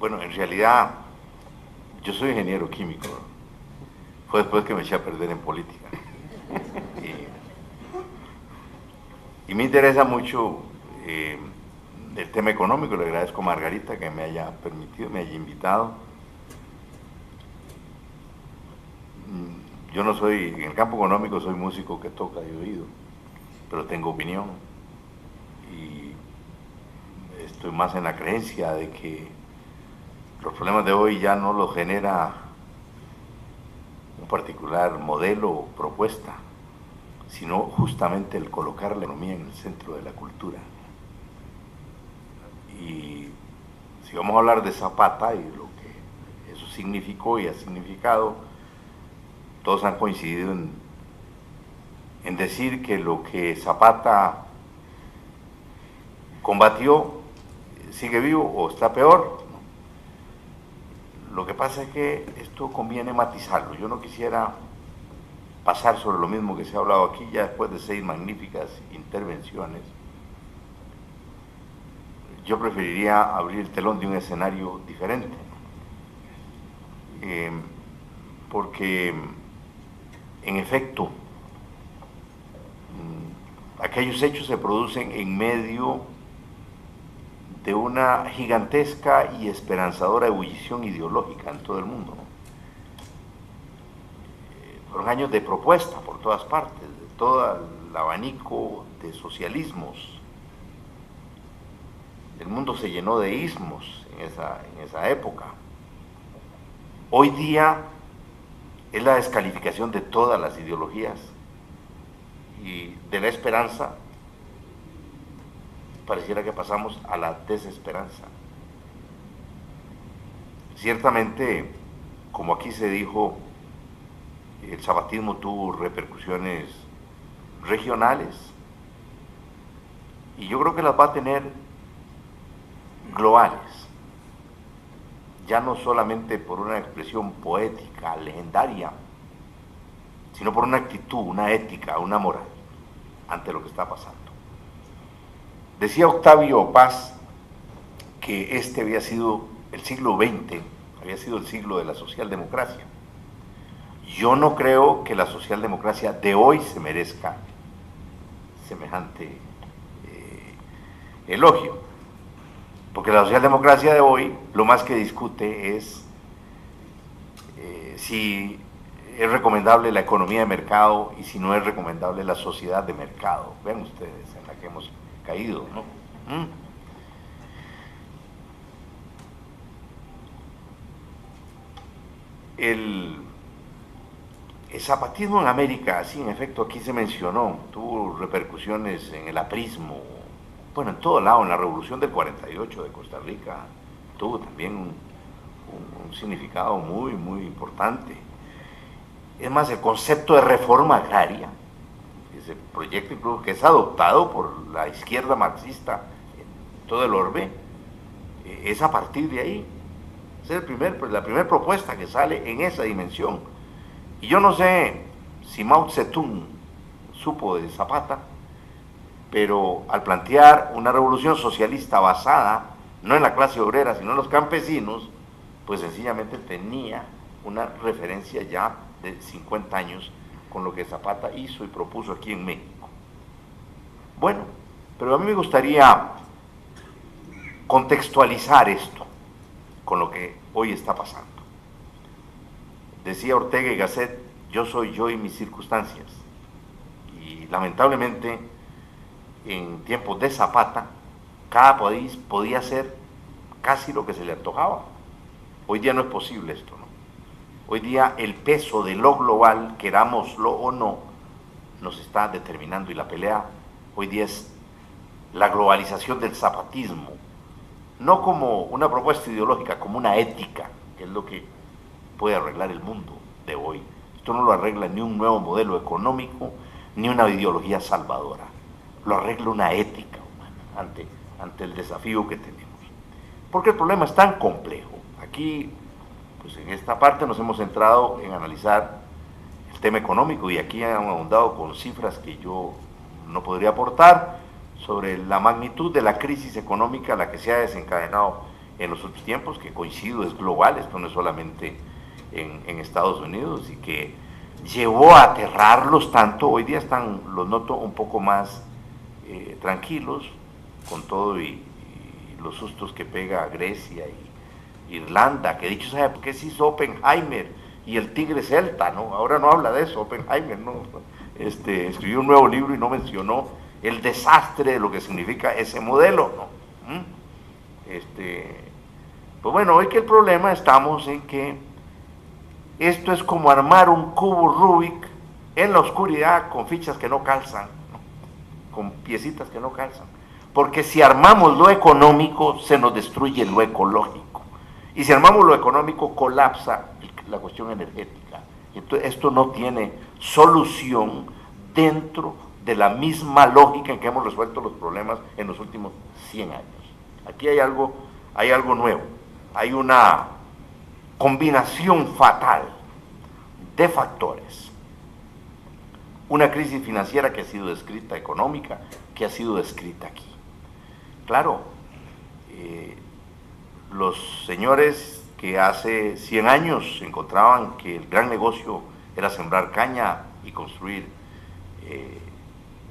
Bueno, en realidad yo soy ingeniero químico, ¿no? Fue después que me eché a perder en política. Y me interesa mucho el tema económico. Le agradezco a Margarita que me haya permitido, me haya invitado. Yo no soy, en el campo económico soy músico que toca de oído, pero tengo opinión y estoy más en la creencia de que los problemas de hoy ya no los genera un particular modelo o propuesta, sino justamente el colocar la economía en el centro de la cultura. Y si vamos a hablar de Zapata y lo que eso significó y ha significado, todos han coincidido en decir que lo que Zapata combatió sigue vivo o está peor. Lo que pasa es que esto conviene matizarlo. Yo no quisiera pasar sobre lo mismo que se ha hablado aquí ya después de 6 magníficas intervenciones. Yo preferiría abrir el telón de un escenario diferente, porque en efecto aquellos hechos se producen en medio de una gigantesca y esperanzadora ebullición ideológica en todo el mundo, ¿no? Fueron años de propuesta por todas partes, de todo el abanico de socialismos. El mundo se llenó de ismos en esa época. Hoy día es la descalificación de todas las ideologías y de la esperanza pareciera que pasamos a la desesperanza. Ciertamente, como aquí se dijo, el zapatismo tuvo repercusiones regionales y yo creo que las va a tener globales, ya no solamente por una expresión poética, legendaria, sino por una actitud, una ética, una moral ante lo que está pasando. Decía Octavio Paz que este había sido el siglo XX, había sido el siglo de la socialdemocracia. Yo no creo que la socialdemocracia de hoy se merezca semejante elogio, porque la socialdemocracia de hoy lo más que discute es si es recomendable la economía de mercado y si no es recomendable la sociedad de mercado. Vean ustedes en la que hemos caído, ¿no? El zapatismo en América, sí, en efecto, aquí se mencionó, tuvo repercusiones en el aprismo, bueno, en todo lado, en la revolución del 48 de Costa Rica, tuvo también un significado muy, muy importante. Es más, el concepto de reforma agraria, ese proyecto incluso que es adoptado por la izquierda marxista en todo el orbe, es a partir de ahí. Esa es la primera propuesta que sale en esa dimensión. Y yo no sé si Mao Zedong supo de Zapata, pero al plantear una revolución socialista basada no en la clase obrera, sino en los campesinos, pues sencillamente tenía una referencia ya de 50 años con lo que Zapata hizo y propuso aquí en México. Bueno, pero a mí me gustaría contextualizar esto con lo que hoy está pasando. Decía Ortega y Gasset, yo soy yo y mis circunstancias. Y lamentablemente, en tiempos de Zapata, cada país podía hacer casi lo que se le antojaba. Hoy día no es posible esto, ¿no? Hoy día el peso de lo global, querámoslo o no, nos está determinando y la pelea hoy día es la globalización del zapatismo, no como una propuesta ideológica, como una ética, que es lo que puede arreglar el mundo de hoy. Esto no lo arregla ni un nuevo modelo económico, ni una ideología salvadora. Lo arregla una ética humana ante el desafío que tenemos. Porque el problema es tan complejo. Aquí, pues en esta parte nos hemos centrado en analizar el tema económico y aquí han ahondado con cifras que yo no podría aportar sobre la magnitud de la crisis económica a la que se ha desencadenado en los últimos tiempos, que coincido, es global, esto no es solamente en Estados Unidos, y que llevó a aterrarlos tanto. Hoy día los noto un poco más tranquilos, con todo y los sustos que pega Grecia y Irlanda, que dicho sea, ¿por qué se hizo Oppenheimer y el tigre celta? ¿No? Ahora no habla de eso, Oppenheimer, ¿no? Escribió un nuevo libro y no mencionó el desastre de lo que significa ese modelo, ¿no? Pues bueno, hoy que el problema estamos en que esto es como armar un cubo Rubik en la oscuridad con fichas que no calzan, ¿no? Con piecitas que no calzan. Porque si armamos lo económico, se nos destruye lo ecológico. Y si armamos lo económico, colapsa la cuestión energética. Entonces, esto no tiene solución dentro de la misma lógica en que hemos resuelto los problemas en los últimos 100 años. Aquí hay algo nuevo. Hay una combinación fatal de factores. Una crisis financiera que ha sido descrita, económica, que ha sido descrita aquí. Claro, los señores que hace 100 años encontraban que el gran negocio era sembrar caña y construir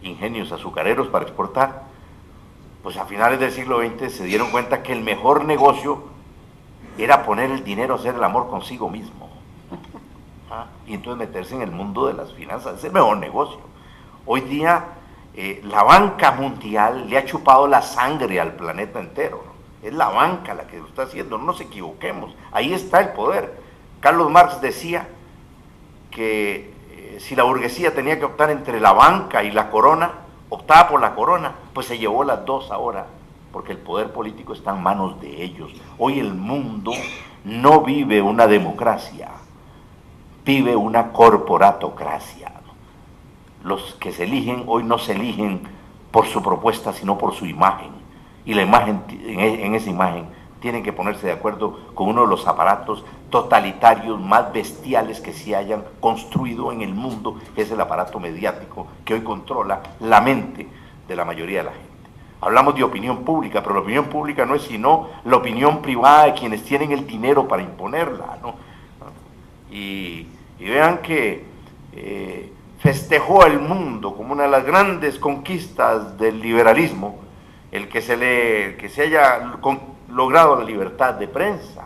ingenios azucareros para exportar, pues a finales del siglo XX se dieron cuenta que el mejor negocio era poner el dinero a hacer el amor consigo mismo. Y entonces meterse en el mundo de las finanzas, es el mejor negocio. Hoy día la banca mundial le ha chupado la sangre al planeta entero, ¿no? Es la banca la que lo está haciendo, no nos equivoquemos, ahí está el poder. Carlos Marx decía que si la burguesía tenía que optar entre la banca y la corona, optaba por la corona, pues se llevó las dos ahora, porque el poder político está en manos de ellos. Hoy el mundo no vive una democracia, vive una corporatocracia. Los que se eligen hoy no se eligen por su propuesta, sino por su imagen. Y la imagen, en esa imagen, tienen que ponerse de acuerdo con uno de los aparatos totalitarios más bestiales que se hayan construido en el mundo, que es el aparato mediático que hoy controla la mente de la mayoría de la gente. Hablamos de opinión pública, pero la opinión pública no es sino la opinión privada de quienes tienen el dinero para imponerla, ¿no? Y vean que festejó el mundo como una de las grandes conquistas del liberalismo el que se haya logrado la libertad de prensa.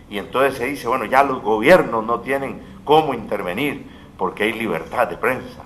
Y entonces se dice, bueno, ya los gobiernos no tienen cómo intervenir porque hay libertad de prensa.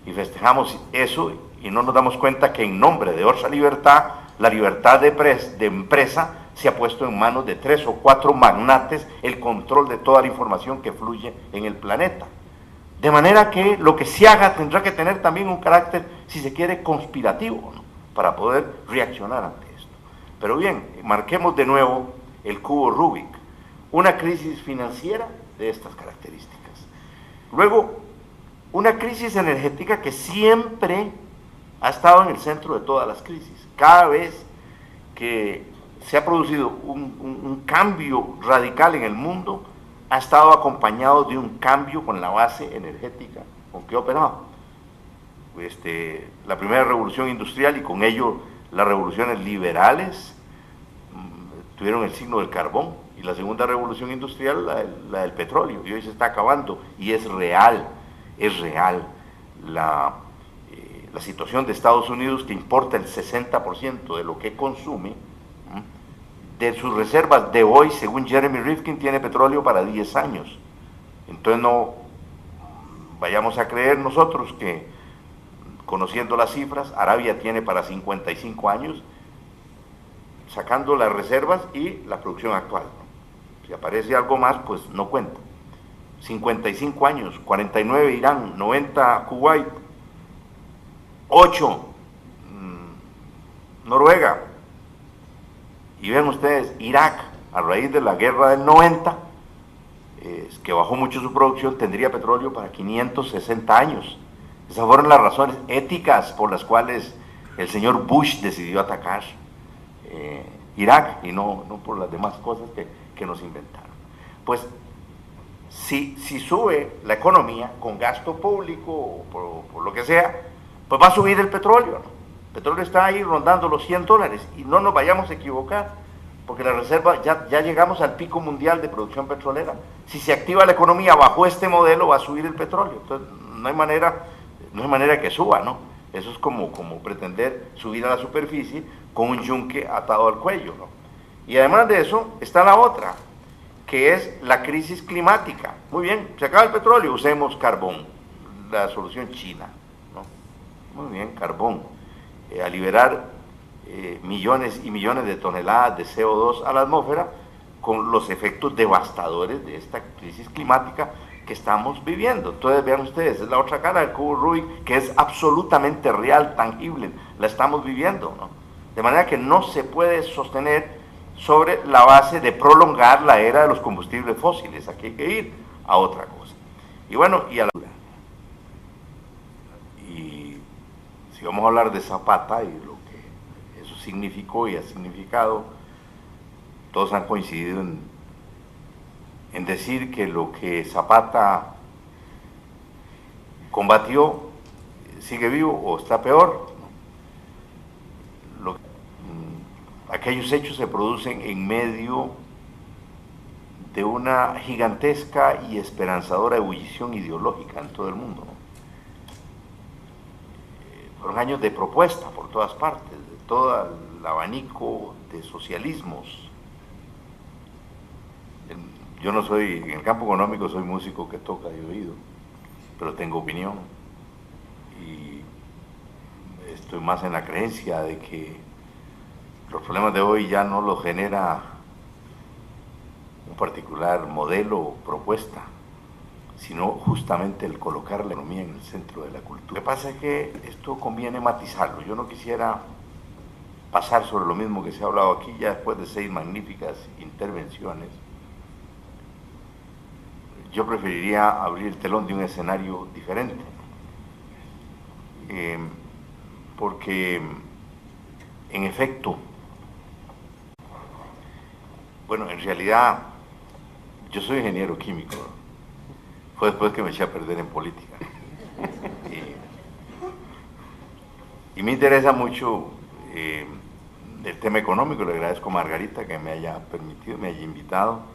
Y festejamos eso y no nos damos cuenta que en nombre de otra libertad, la libertad de empresa se ha puesto en manos de 3 o 4 magnates el control de toda la información que fluye en el planeta. De manera que lo que se haga tendrá que tener también un carácter, si se quiere, conspirativo, ¿no? Para poder reaccionar ante esto. Pero bien, marquemos de nuevo el cubo Rubik. Una crisis financiera de estas características. Luego, una crisis energética que siempre ha estado en el centro de todas las crisis. Cada vez que se ha producido un cambio radical en el mundo, ha estado acompañado de un cambio con la base energética con que ha operado. La primera revolución industrial y con ello las revoluciones liberales tuvieron el signo del carbón, y la segunda revolución industrial la del petróleo, y hoy se está acabando, y es real la situación de Estados Unidos, que importa el 60% de lo que consume. De sus reservas de hoy, según Jeremy Rifkin, tiene petróleo para 10 años. Entonces no vayamos a creer nosotros que, conociendo las cifras, Arabia tiene para 55 años, sacando las reservas y la producción actual. Si aparece algo más, pues no cuenta. 55 años, 49 Irán, 90 Kuwait, 8 Noruega. Y ven ustedes, Irak, a raíz de la guerra del 90, que bajó mucho su producción, tendría petróleo para 560 años. Esas fueron las razones éticas por las cuales el señor Bush decidió atacar Irak, y no por las demás cosas que nos inventaron. Pues, si sube la economía con gasto público o por lo que sea, pues va a subir el petróleo, ¿no? El petróleo está ahí rondando los $100, y no nos vayamos a equivocar. porque la reserva, ya llegamos al pico mundial de producción petrolera. Si se activa la economía bajo este modelo, va a subir el petróleo. Entonces, no hay manera que suba, ¿no? Eso es como pretender subir a la superficie con un yunque atado al cuello, ¿no? Y además de eso, está la otra, que es la crisis climática. Muy bien, se acaba el petróleo, usemos carbón, la solución china, ¿no? Muy bien, carbón. A liberar millones y millones de toneladas de CO2 a la atmósfera con los efectos devastadores de esta crisis climática que estamos viviendo. Entonces vean ustedes, es la otra cara del cubo Rubik, que es absolutamente real, tangible, la estamos viviendo, ¿no? De manera que no se puede sostener sobre la base de prolongar la era de los combustibles fósiles. Aquí hay que ir a otra cosa. Y bueno, y a la... Y si vamos a hablar de Zapata y lo que eso significó y ha significado, todos han coincidido en decir que lo que Zapata combatió sigue vivo o está peor. Aquellos hechos se producen en medio de una gigantesca y esperanzadora ebullición ideológica en todo el mundo, ¿no? Fueron años de propuesta por todas partes, de todo el abanico de socialismos. Yo no soy, en el campo económico soy músico que toca de oído, pero tengo opinión y estoy más en la creencia de que los problemas de hoy ya no los genera un particular modelo o propuesta, sino justamente el colocar la economía en el centro de la cultura. Lo que pasa es que esto conviene matizarlo. Yo no quisiera pasar sobre lo mismo que se ha hablado aquí ya después de 6 magníficas intervenciones. Yo preferiría abrir el telón de un escenario diferente, porque en efecto, bueno, en realidad yo soy ingeniero químico, ¿no? Fue después que me eché a perder en política. Y me interesa mucho el tema económico. Le agradezco a Margarita que me haya permitido, me haya invitado.